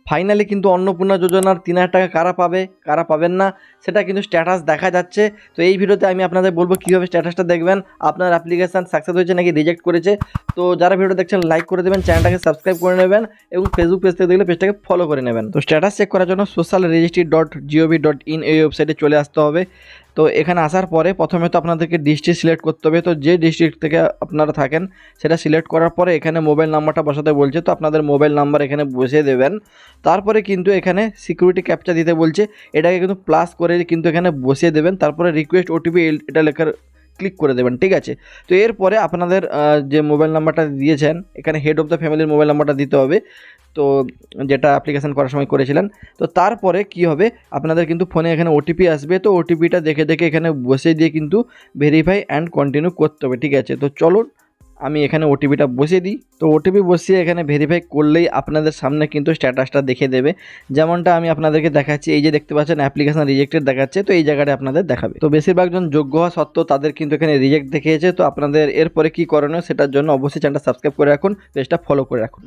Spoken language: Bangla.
ফাইনালি কিন্তু অন্নপূর্ণা যোজনার 3,000 টাকা কারা পাবে কারা পাবেন না সেটা কিন্তু স্ট্যাটাস দেখা যাচ্ছে। তো এই ভিডিওতে আমি আপনাদের বলবো কীভাবে স্ট্যাটাসটা দেখবেন, আপনার অ্যাপ্লিকেশান সাকসেস হয়েছে নাকি রিজেক্ট করেছে। তো যারা ভিডিও দেখছেন লাইক করে দেবেন, চ্যানেলটাকে সাবস্ক্রাইব করে নেবেন এবং ফেসবুক পেজ থেকে দেখলে পেজটাকে ফলো করে নেবেন। তো স্ট্যাটাস চেক করার জন্য socialregistry.gov.in এই ওয়েবসাইটে চলে আসতে হবে। তো এখানে আসার পরে প্রথমে তো আপনাদেরকে ডিস্ট্রিক্ট সিলেক্ট করতে হবে। তো যে ডিস্ট্রিক্ট থেকে আপনারা থাকেন সেটা সিলেক্ট করার পরে এখানে মোবাইল নাম্বারটা বসাতে বলছে, তো আপনাদের মোবাইল নাম্বার এখানে বসিয়ে দেবেন। তারপরে কিন্তু এখানে সিকিউরিটি ক্যাপচা দিতে বলছে, এটাকে কিন্তু প্লাস করে কিন্তু এখানে বসিয়ে দেবেন। তারপরে রিকোয়েস্ট ওটিপি এটা লেখার ক্লিক করে দেবেন, ঠিক আছে। তো এরপরে আপনাদের যে মোবাইল নাম্বারটা দিয়েছেন এখানে হেড অফ দ্য ফ্যামিলির মোবাইল নাম্বারটা দিতে হবে, তো যেটা অ্যাপ্লিকেশান করার সময় করেছিলেন। তো তারপরে কি হবে, আপনাদের কিন্তু ফোনে এখানে ওটিপি আসবে, তো ওটিপিটা দেখে দেখে এখানে বসিয়ে দিয়ে কিন্তু ভেরিফাই অ্যান্ড কন্টিনিউ করতে হবে, ঠিক আছে। তো চলুন আমি এখানে ওটিপিটা বসিয়ে দিই। তো ওটিপি বসিয়ে এখানে ভেরিফাই করলেই আপনাদের সামনে কিন্তু স্ট্যাটাসটা দেখে দেবে, যেমনটা আমি আপনাদেরকে দেখাচ্ছি। এই যে দেখতে পাচ্ছেন অ্যাপ্লিকেশন রিজেক্টেড দেখাচ্ছে, তো এই জায়গাটা আপনাদের দেখাবে। তো বেশিরভাগজন যোগ্য হওয়া সত্ত্বেও তাদের কিন্তু এখানে রিজেক্ট দেখিয়েছে। তো আপনাদের এরপরে কী করণীয় সেটার জন্য অবশ্যই চ্যানেলটা সাবস্ক্রাইব করে রাখুন, পেজটা ফলো করে রাখুন।